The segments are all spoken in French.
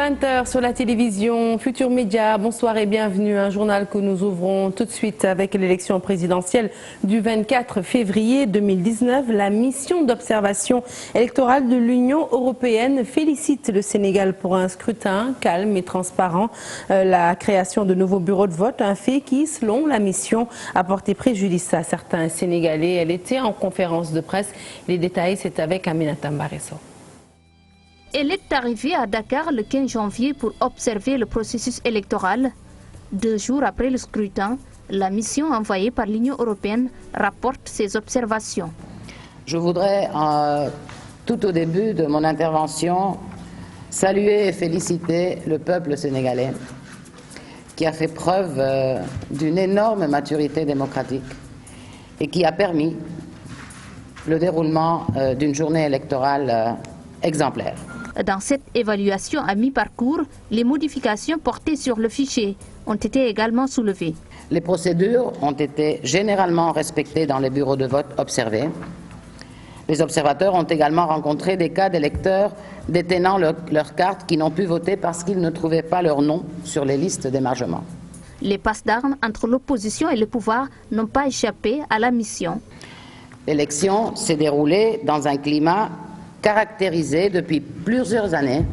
20h sur la télévision Futur Média. Bonsoir et bienvenue. Un journal que nous ouvrons tout de suite avec l'élection présidentielle du 24 février 2019. La mission d'observation électorale de l'Union européenne félicite le Sénégal pour un scrutin calme et transparent. La création de nouveaux bureaux de vote, un fait qui, selon la mission, a porté préjudice à certains Sénégalais. Elle était en conférence de presse. Les détails, c'est avec Aminata Mbaresso. Elle est arrivée à Dakar le 15 janvier pour observer le processus électoral. 2 jours après le scrutin, la mission envoyée par l'Union européenne rapporte ses observations. Je voudrais, tout au début de mon intervention, saluer et féliciter le peuple sénégalais qui a fait preuve d'une énorme maturité démocratique et qui a permis le déroulement d'une journée électorale exemplaire. Dans cette évaluation à mi-parcours, les modifications portées sur le fichier ont été également soulevées. Les procédures ont été généralement respectées dans les bureaux de vote observés. Les observateurs ont également rencontré des cas d'électeurs détenant leur carte qui n'ont pu voter parce qu'ils ne trouvaient pas leur nom sur les listes d'émargement. Les passes d'armes entre l'opposition et le pouvoir n'ont pas échappé à la mission. L'élection s'est déroulée dans un climat caractérisé depuis plusieurs années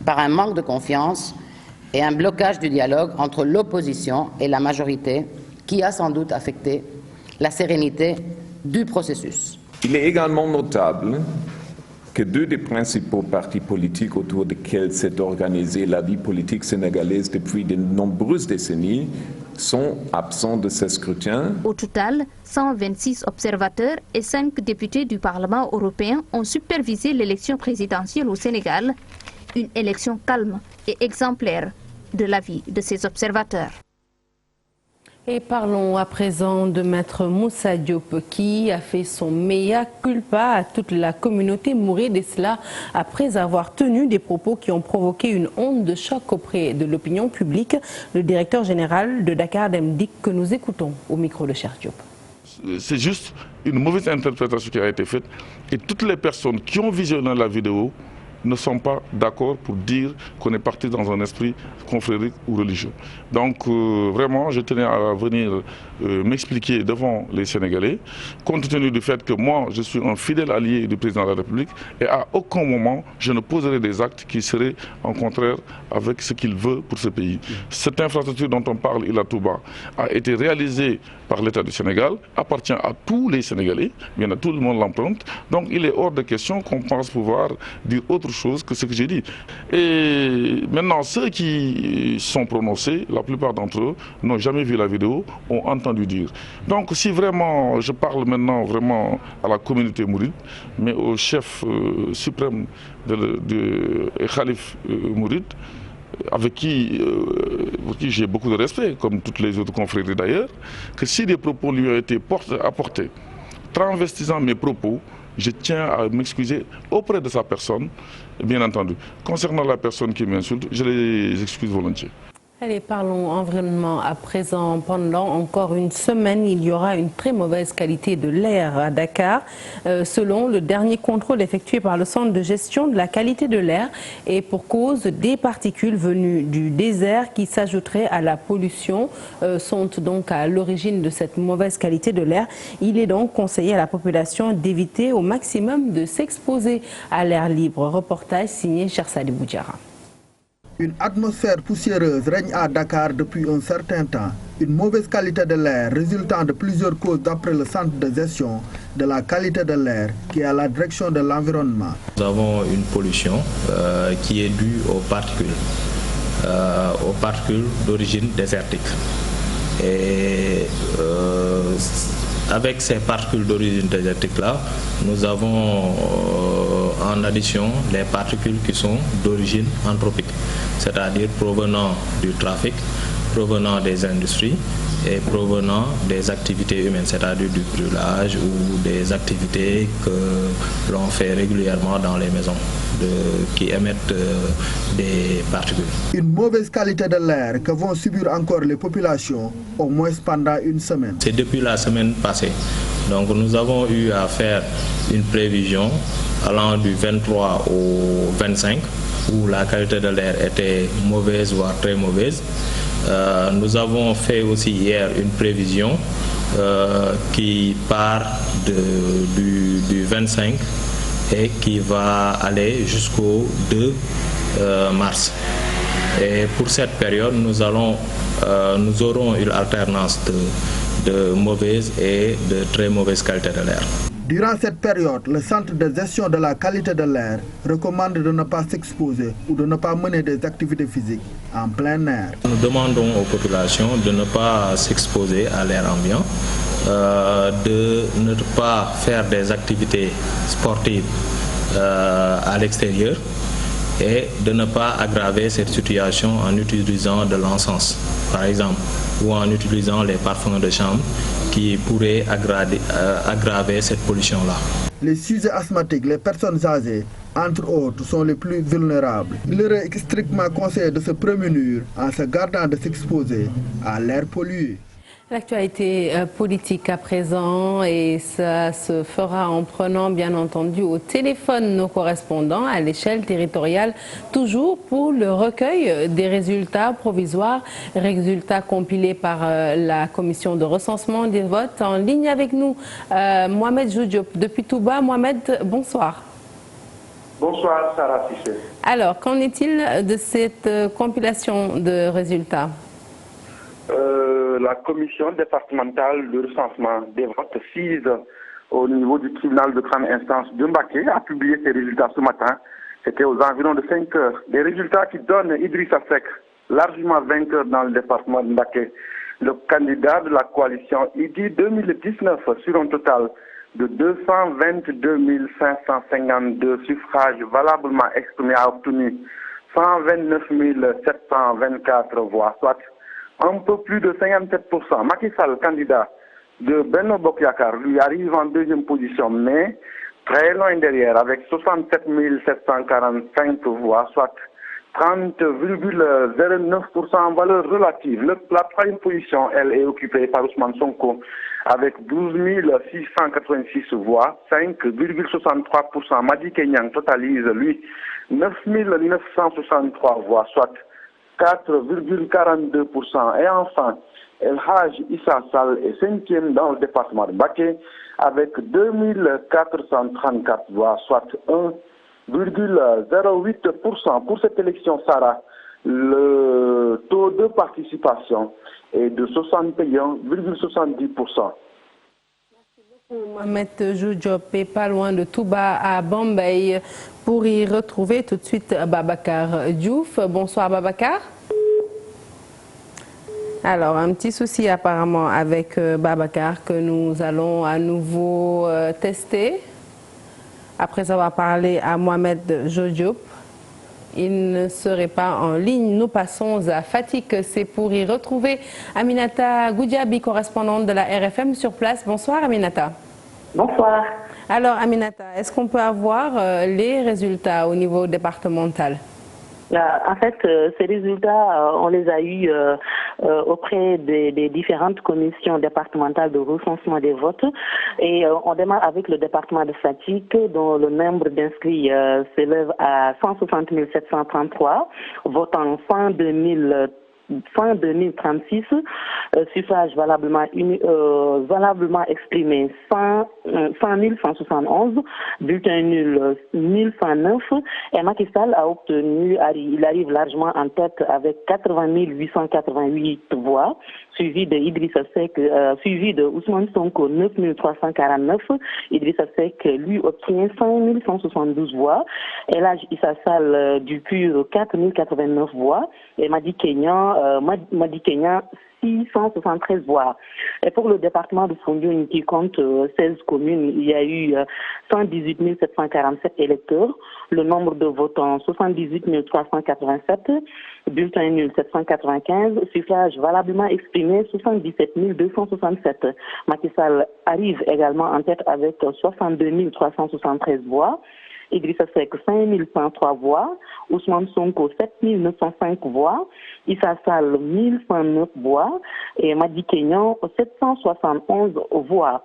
par un manque de confiance et un blocage du dialogue entre l'opposition et la majorité qui a sans doute affecté la sérénité du processus. Il est également notable que 2 des principaux partis politiques autour desquels s'est organisée la vie politique sénégalaise depuis de nombreuses décennies sont absents de ce scrutin. Au total, 126 observateurs et 5 députés du Parlement européen ont supervisé l'élection présidentielle au Sénégal, une élection calme et exemplaire de l'avis de ces observateurs. Et parlons à présent de Maître Moussa Diop qui a fait son mea culpa à toute la communauté mouride, et cela après avoir tenu des propos qui ont provoqué une onde de choc auprès de l'opinion publique. Le directeur général de Dakar Dem Dikk que nous écoutons au micro de Cheikh Diop. C'est juste une mauvaise interprétation qui a été faite et toutes les personnes qui ont visionné la vidéo ne sont pas d'accord pour dire qu'on est parti dans un esprit confrérique ou religieux. Donc vraiment, je tenais à venir m'expliquer devant les Sénégalais, compte tenu du fait que moi, je suis un fidèle allié du président de la République et à aucun moment, je ne poserai des actes qui seraient en contraire avec ce qu'il veut pour ce pays. Cette infrastructure dont on parle, Ila Touba, a été réalisée par l'État du Sénégal, appartient à tous les Sénégalais, bien à tout le monde l'emprunte. Donc il est hors de question qu'on pense pouvoir dire autre chose que ce que j'ai dit. Et maintenant, ceux qui sont prononcés, la plupart d'entre eux n'ont jamais vu la vidéo, ont entendu dire. Donc si vraiment, je parle maintenant vraiment à la communauté mouride, mais au chef suprême de Khalif Mouride, avec qui j'ai beaucoup de respect, comme toutes les autres confrères d'ailleurs, que si des propos lui ont été apportés, transvestisant mes propos, je tiens à m'excuser auprès de sa personne, bien entendu. Concernant la personne qui m'insulte, je les excuse volontiers. Allez, parlons environnement à présent. Pendant encore une semaine, il y aura une très mauvaise qualité de l'air à Dakar, selon le dernier contrôle effectué par le Centre de gestion de la qualité de l'air, et pour cause des particules venues du désert qui s'ajouteraient à la pollution, sont donc à l'origine de cette mauvaise qualité de l'air. Il est donc conseillé à la population d'éviter au maximum de s'exposer à l'air libre. Reportage signé Chersali Boudjara. Une atmosphère poussiéreuse règne à Dakar depuis un certain temps. Une mauvaise qualité de l'air résultant de plusieurs causes d'après le centre de gestion de la qualité de l'air qui est à la direction de l'environnement. Nous avons une pollution qui est due aux particules d'origine désertique. Et avec ces particules d'origine désertique-là, nous avons en addition les particules qui sont d'origine anthropique, c'est-à-dire provenant du trafic, provenant des industries et provenant des activités humaines, c'est-à-dire du brûlage ou des activités que l'on fait régulièrement dans les maisons qui émettent des particules. Une mauvaise qualité de l'air que vont subir encore les populations au moins pendant une semaine. C'est depuis la semaine passée. Donc nous avons eu à faire une prévision allant du 23 au 25 où la qualité de l'air était mauvaise, voire très mauvaise. Nous avons fait aussi hier une prévision qui part du 25 et qui va aller jusqu'au 2 mars. Et pour cette période, nous aurons une alternance de mauvaise et de très mauvaise qualité de l'air. Durant cette période, le Centre de gestion de la qualité de l'air recommande de ne pas s'exposer ou de ne pas mener des activités physiques en plein air. Nous demandons aux populations de ne pas s'exposer à l'air ambiant, de ne pas faire des activités sportives à l'extérieur et de ne pas aggraver cette situation en utilisant de l'encens, par exemple, ou en utilisant les parfums de chambre qui pourraient aggraver cette pollution-là. Les sujets asthmatiques, les personnes âgées, entre autres, sont les plus vulnérables. Il leur est strictement conseillé de se prémunir en se gardant de s'exposer à l'air pollué. L'actualité politique à présent, et ça se fera en prenant bien entendu au téléphone nos correspondants à l'échelle territoriale, toujours pour le recueil des résultats provisoires, résultats compilés par la commission de recensement des votes. En ligne avec nous, Mohamed Joujop depuis Touba. Mohamed, bonsoir. Bonsoir Sarah Cissé. Alors, qu'en est-il de cette compilation de résultats? La commission départementale de recensement des votes sise au niveau du tribunal de grande instance de Mbacké a publié ses résultats ce matin. C'était aux environs de 5 heures. Des résultats qui donnent Idrissa Seck largement vainqueur dans le département de Mbacké. Le candidat de la coalition IDI 2019 sur un total de 222 552 suffrages valablement exprimés a obtenu 129 724 voix, soit un peu plus de 57%. Macky Sall, candidat de Benno Bokk Yakaar, lui arrive en deuxième position, mais très loin derrière, avec 67 745 voix, soit 30,09% en valeur relative. La troisième position, elle, est occupée par Ousmane Sonko, avec 12 686 voix, 5,63%. Madi Kenyang totalise, lui, 9 963 voix, soit 4,42%. Et enfin, El Hadj Issa Sall est 5e dans le département de Mbacké avec 2434 voix, soit 1,08%. Pour cette élection, Sarah, le taux de participation est de 61,70%. Mohamed Joujop est pas loin de Touba à Bambey pour y retrouver tout de suite Babacar Diouf. Bonsoir Babacar. Alors un petit souci apparemment avec Babacar que nous allons à nouveau tester. Après avoir parlé à Mohamed Joujop, il ne serait pas en ligne. Nous passons à Fatick, c'est pour y retrouver Aminata Goudiaby, correspondante de la RFM sur place. Bonsoir Aminata. Bonsoir. Alors Aminata, est-ce qu'on peut avoir les résultats au niveau départemental? En fait, ces résultats, on les a eus auprès des différentes commissions départementales de recensement des votes. Et on démarre avec le département de Fatick, dont le nombre d'inscrits s'élève à 160 733, votant 102 036, suffrages valablement exprimés 100 171, bulletins nuls 1109, et Macky Sall il arrive largement en tête avec 80 888 voix, suivi de Idrissa Seck, suivi de Ousmane Sonko 9 349, Idrissa Seck lui obtient 5 172 voix, et là Issa Sall du PUR 4 089 voix, et Madi Kenyang 673 voix. Et pour le département de Foundiougne qui compte 16 communes, il y a eu 118 747 électeurs, le nombre de votants 78 387, bulletins nuls 795, suffrages valablement exprimés 77 267. Macky Sall arrive également en tête avec 62 373 voix. Idrissa Seck 5103 voix, Ousmane Sonko 7905 voix, Issa Sall 1109 voix et Madi Kenyang 771 voix.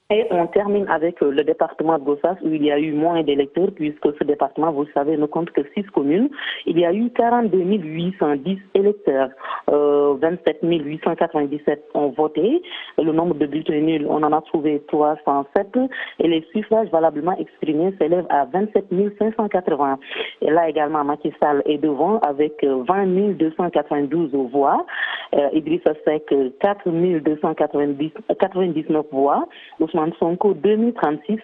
Et on termine avec le département de Gossas où il y a eu moins d'électeurs puisque ce département, vous le savez, ne compte que 6 communes. Il y a eu 42 810 électeurs. 27 897 ont voté. Le nombre de bulletins nuls, on en a trouvé 307. Et les suffrages valablement exprimés s'élèvent à 27 580. Et là également, Macky Sall est devant avec 20 292 voix. Idrissa Seck, 4 299 voix. Ousmane Sonko 2036,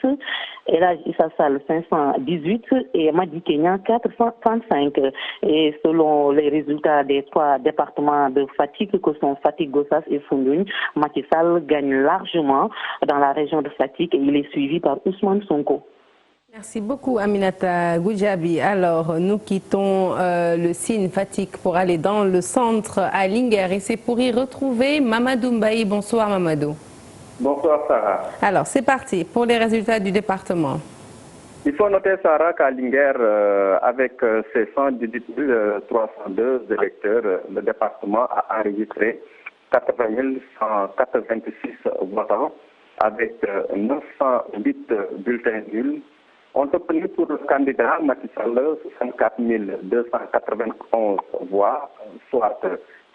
Elhadji Issa Sall 518 et Madi Kenya 435. Et selon les résultats des 3 départements de Fatick, que sont Fatick, Gossas et Foundiougne, Macky Sall gagne largement dans la région de Fatick et il est suivi par Ousmane Sonko. Merci beaucoup Aminata Goudiaby. Alors nous quittons le Sine Fatick pour aller dans le centre à Linguère et c'est pour y retrouver Mamadou Mbaye. Bonsoir Mamadou. Bonsoir Sarah. Alors c'est parti pour les résultats du département. Il faut noter Sarah qu'à Linguère, avec ses 118 302 électeurs, le département a enregistré 80 186 votants avec 908 bulletins nuls. On a obtenu pour le candidat Macky Sall 64 291 voix, soit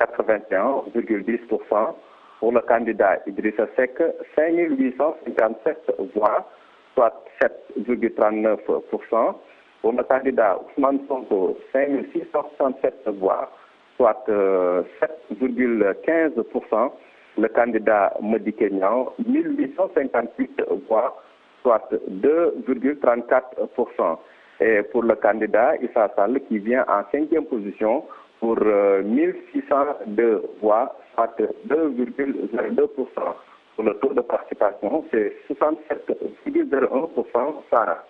81,10%. Pour le candidat Idrissa Seck, 5 857 voix, soit 7,39%. Pour le candidat Ousmane Sonko, 5 667 voix, soit 7,15%. Le candidat Madi Kenya, 1858 voix, soit 2,34%. Et pour le candidat Issa Sall, qui vient en 5e position, pour 1602 voix, soit 2,02%. Pour le taux de participation, c'est 67,01%. Sarah.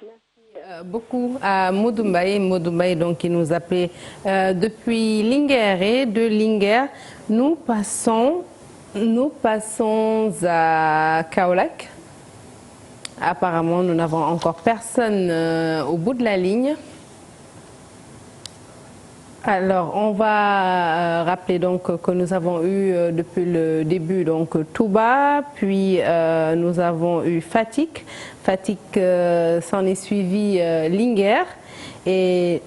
Merci beaucoup à Modou Mbaye donc qui nous appelait depuis Linguère. Et de Linguère, nous passons à Kaolack. Apparemment, nous n'avons encore personne au bout de la ligne. Alors, on va rappeler donc que nous avons eu depuis le début donc Touba, puis nous avons eu Fatick. Fatick s'en est suivi Linguère et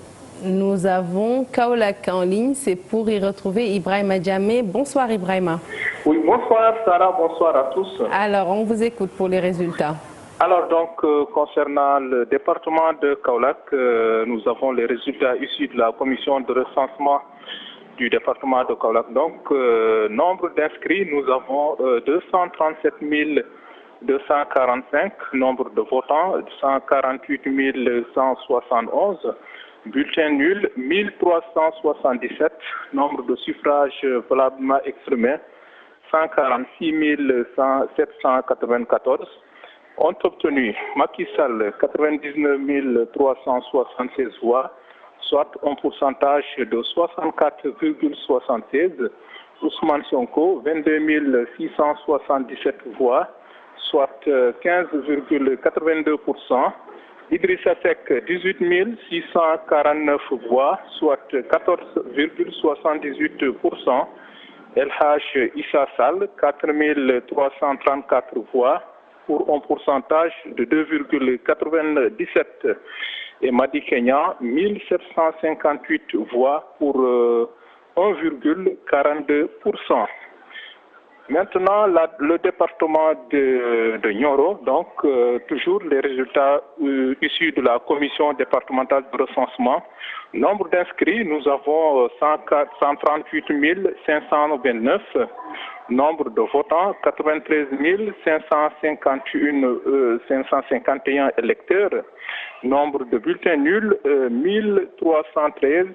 nous avons Kaolack en ligne. C'est pour y retrouver Ibrahima Diamé. Bonsoir Ibrahima. Oui, bonsoir Sarah, bonsoir à tous. Alors, on vous écoute pour les résultats. Alors donc, concernant le département de Kaolack, nous avons les résultats issus de la commission de recensement du département de Kaolack. Donc, nombre d'inscrits, nous avons 237 245, nombre de votants, 148 171, bulletins nuls, 1377, nombre de suffrages valablement exprimés, 146 794. Ont obtenu Macky Sall 99 376 voix, soit un pourcentage de 64,76. Ousmane Sonko 22 677 voix, soit 15,82%. Idrissa Seck 18 649 voix, soit 14,78%. Elhadji Issa Sall 4 334 voix, pour un pourcentage de 2,97. Et Madi Kenya, 1758 voix pour 1,42%. Maintenant, le département de Nioro, donc toujours les résultats issus de la commission départementale de recensement. Nombre d'inscrits, nous avons 138 529. Nombre de votants, 93 551 électeurs. Nombre de bulletins nuls, 1313.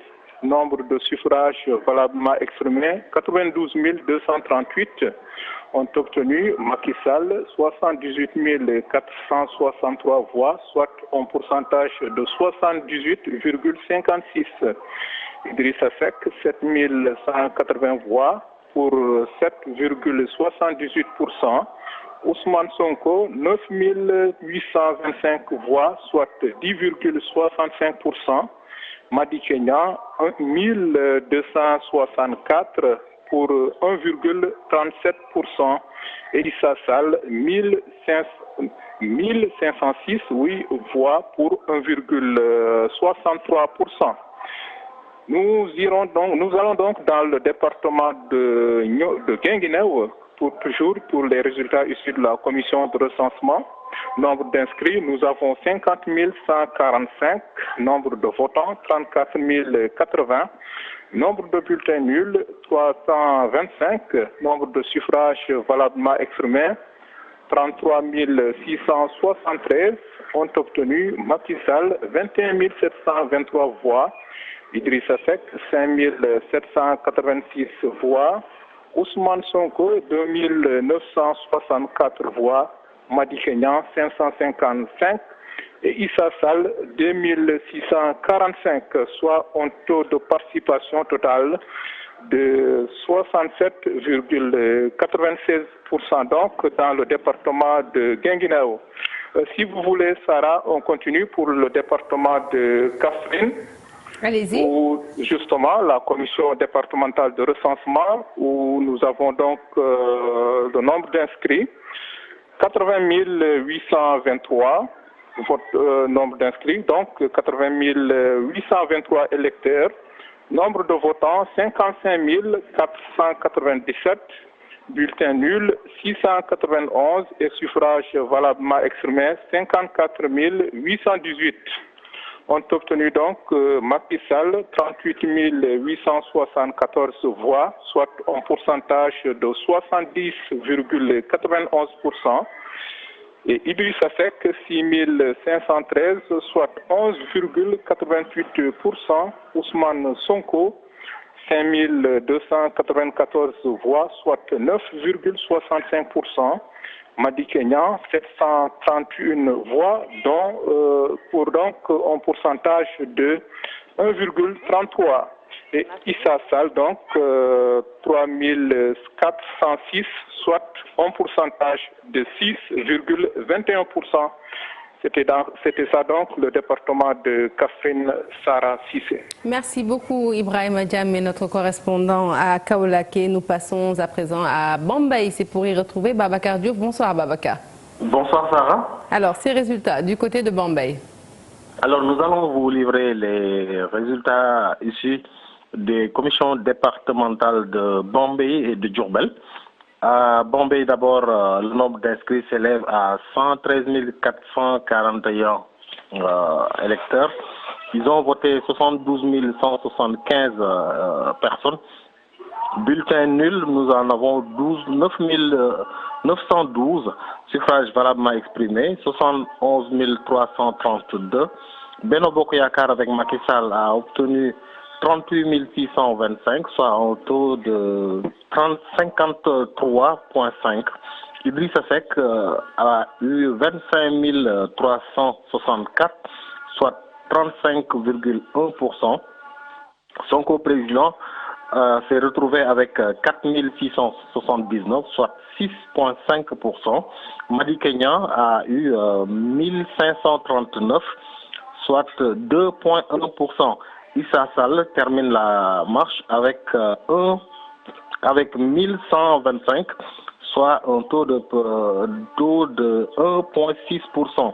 Nombre de suffrages valablement exprimés, 92 238. Ont obtenu Macky Sall 78 463 voix, soit un pourcentage de 78,56. Idrissa Seck 7 180 voix, pour 7,78%. Ousmane Sonko, 9 825 voix, soit 10,65%. Madi Kenya, 1 264 pour 1,37% et Issa Sall 1506 voix pour 1,63%. Nous allons donc dans le département de Guinguinéo pour les résultats issus de la commission de recensement. Nombre d'inscrits, nous avons 50 145, nombre de votants 34 080, nombre de bulletins nuls 325, nombre de suffrages valablement exprimés 33 673, ont obtenu Macky Sall 21 723 voix, Idrissa Seck 5 786 voix, Ousmane Sonko 2 964 voix, Madické Niang 555 et Issa Sall 2645, soit un taux de participation totale de 67,96% donc dans le département de Guinguinéo. Si vous voulez, Sarah, on continue pour le département de Kaffrine. Allez-y. Où justement la commission départementale de recensement, où nous avons donc le nombre d'inscrits, 80 823 nombre d'inscrits, donc 80 823 électeurs, nombre de votants 55 497, bulletins nuls 691 et suffrages valablement exprimés 54 818. Ont obtenu donc Macky Sall 38 874 voix, soit un pourcentage de 70,91%, et Idrissa Seck 6 513, soit 11,88%, Ousmane Sonko 5 294 voix, soit 9,65%, Madické Niang 731 voix, pour donc un pourcentage de 1,33%. Et Issa Sall donc 3 406, soit un pourcentage de 6,21%. C'était ça donc le département de Kaffrine, Sarah Cissé. Merci beaucoup Ibrahima Diamé, notre correspondant à Kaolack. Nous passons à présent à Bambey. C'est pour y retrouver Babacar Diouf. Bonsoir Babacar. Bonsoir Sarah. Alors ces résultats du côté de Bambey. Alors nous allons vous livrer les résultats issus des commissions départementales de Bambey et de Diourbel. À Bambey, d'abord, le nombre d'inscrits s'élève à 113 441 électeurs. Ils ont voté 72 175 personnes. Bulletins nuls, nous en avons 9 912. Suffrages valablement exprimés, 71 332. Beno Bokk Yakaar avec Macky Sall a obtenu 38 625, soit un taux de 53,5. Idrissa Seck a eu 25 364, soit 35,1%. Son coprésident s'est retrouvé avec 4 679, soit 6,5%. Madické Niang a eu 1539, soit 2,1%. Issa Sall termine la marche avec 1125, soit un taux de 1,6%.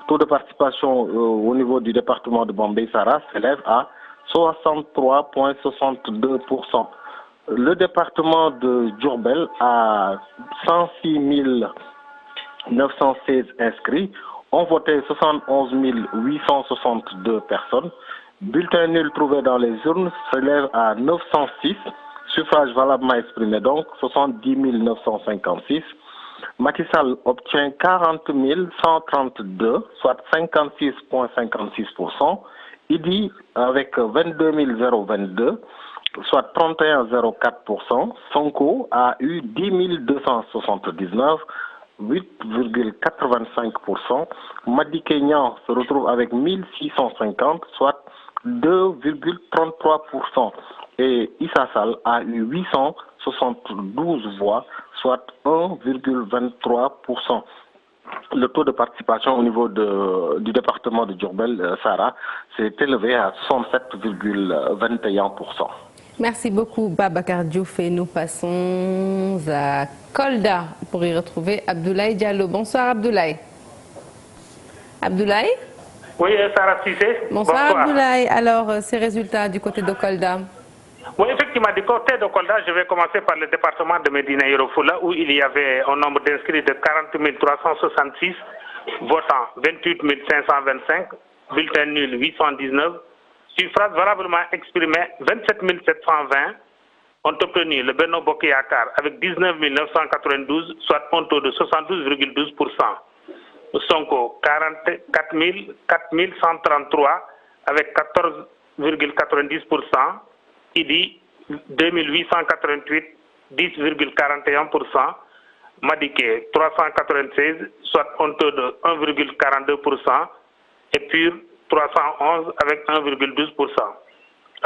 Taux de participation au niveau du département de Bambey Sarah s'élève à 63,62%. Le département de Diourbel a 106 916 inscrits, ont voté 71 862 personnes. Bulletin nul trouvé dans les urnes s'élève à 906, suffrages valablement exprimés donc 70 956. Macky Sall obtient 40 132, soit 56,56%. Idi avec 22 022, soit 31,04%. Sonko a eu 10 279, 8,85%. Madické Niang se retrouve avec 1650, soit 2,33%. Et Issa Sall a eu 872 voix, soit 1,23%. Le taux de participation au niveau du département de Diourbel, Sarah, s'est élevé à 67,21%. Merci beaucoup Babacar Diouf et nous passons à Kolda pour y retrouver Abdoulaye Diallo. Bonsoir Abdoulaye. Abdoulaye? Oui, Sarah Cissé. Bonsoir Abdoulaye. Alors, ces résultats du côté de Kolda? Oui, effectivement, du côté de Kolda, je vais commencer par le département de Médina Yoro Foulah où il y avait un nombre d'inscrits de 40 366, votants 28 525, bulletins nuls 819, suffrages valablement exprimés 27 720, ont obtenu le Benno Bokk Yakaar avec 19 992, soit un taux de 72,12%. Sonko 44 133 avec 14,90%. Idi 2888, 10,41%. Madické 396, soit un taux de 1,42%. Et PUR 311 avec 1,12%.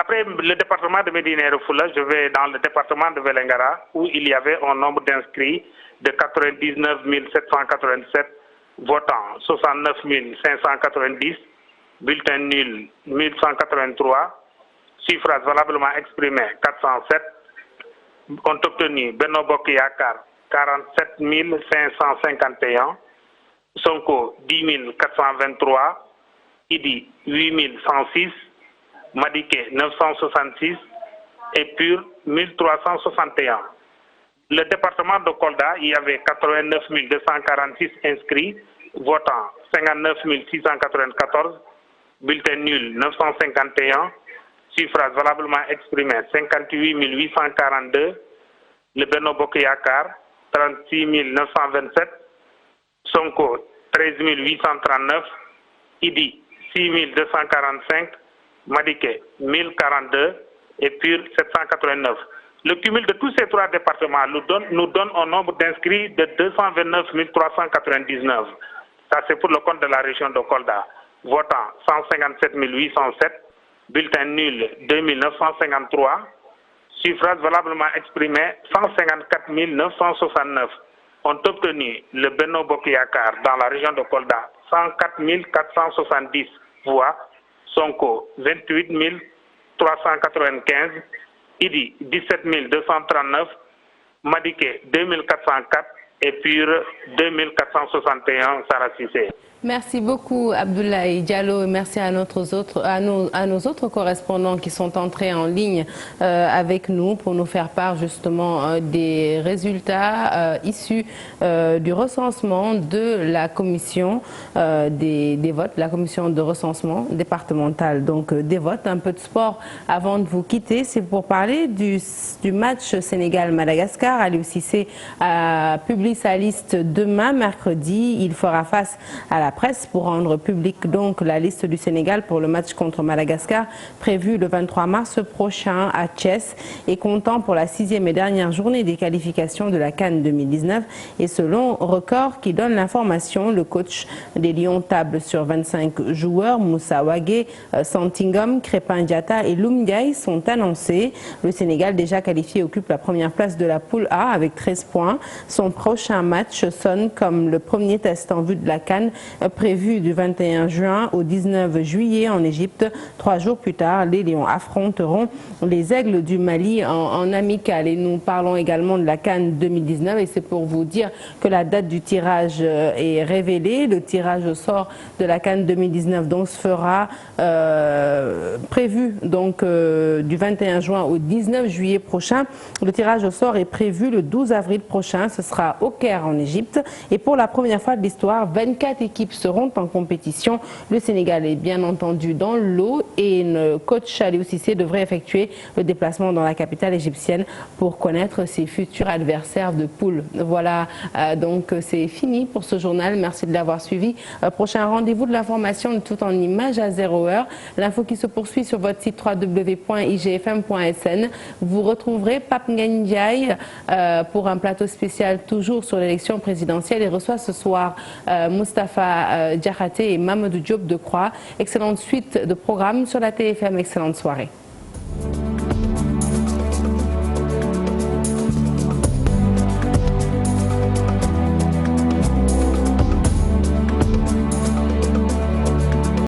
Après le département de Médina Yoro Foulah, je vais dans le département de Vélingara où il y avait un nombre d'inscrits de 99 787 votants, 69 590, bulletins nuls 1183, suffrages valablement exprimés 407, ont obtenu Benno Bokk Yakaar 47 551, Sonko 10 423, Idi 8 106, Madické 966 et PUR 1361. Le département de Kolda, il y avait 89 246 inscrits, votants 59 694, bulletins nuls 951, suffrages valablement exprimés 58 842, le Benno Bokk Yakaar 36 927, Sonko 13 839, Idi 6 245, Madické 1042 et PUR 789. Le cumul de tous ces trois départements nous donne un nombre d'inscrits de 229 399. Ça, c'est pour le compte de la région de Kolda. Votants 157 807, bulletins nuls 2953, suffrages valablement exprimés 154 969. Ont obtenu le Benno Bokk Yakaar dans la région de Kolda 104 470 voix, Sonko 28 395, Idi 17 239, Madické 2404 et PUR 2461, Sarah Cissé. Merci beaucoup Abdoulaye Diallo et merci à nos autres correspondants qui sont entrés en ligne avec nous pour nous faire part justement des résultats issus du recensement de la commission des votes, la commission de recensement départemental donc des votes. Un peu de sport avant de vous quitter, c'est pour parler du match Sénégal-Madagascar. Aliou Cissé a publié sa liste demain mercredi. Il fera face à la presse pour rendre public donc la liste du Sénégal pour le match contre Madagascar prévu le 23 mars prochain à Thiès et comptant pour la 6e et dernière journée des qualifications de la CAN 2019. Et selon Record qui donne l'information, le coach des Lions table sur 25 joueurs. Moussa Wagué, Santingom, Crépin Diatta et Loum Ndiaye sont annoncés. Le Sénégal déjà qualifié occupe la première place de la poule A avec 13 points. Son prochain match sonne comme le premier test en vue de la CAN prévu du 21 juin au 19 juillet en Égypte. 3 jours plus tard, les Lions affronteront les Aigles du Mali en amical. Et nous parlons également de la CAN 2019 et c'est pour vous dire que la date du tirage est révélée. Le tirage au sort de la CAN 2019 donc se fera prévu donc du 21 juin au 19 juillet prochain. Le tirage au sort est prévu le 12 avril prochain. Ce sera au Caire en Égypte. Et pour la première fois de l'histoire, 24 équipes seront en compétition. Le Sénégal est bien entendu dans l'eau et le coach Aliou Cissé devrait effectuer le déplacement dans la capitale égyptienne pour connaître ses futurs adversaires de poule. Voilà, donc c'est fini pour ce journal. Merci de l'avoir suivi. Prochain rendez-vous de l'information tout en images à 0h. L'info qui se poursuit sur votre site www.igfm.sn. Vous retrouverez Pape Ndiaye pour un plateau spécial toujours sur l'élection présidentielle et reçoit ce soir Moustapha Diakhaté et Mamadou Diop Decroix. Excellente suite de programmes sur la TFM. Excellente soirée.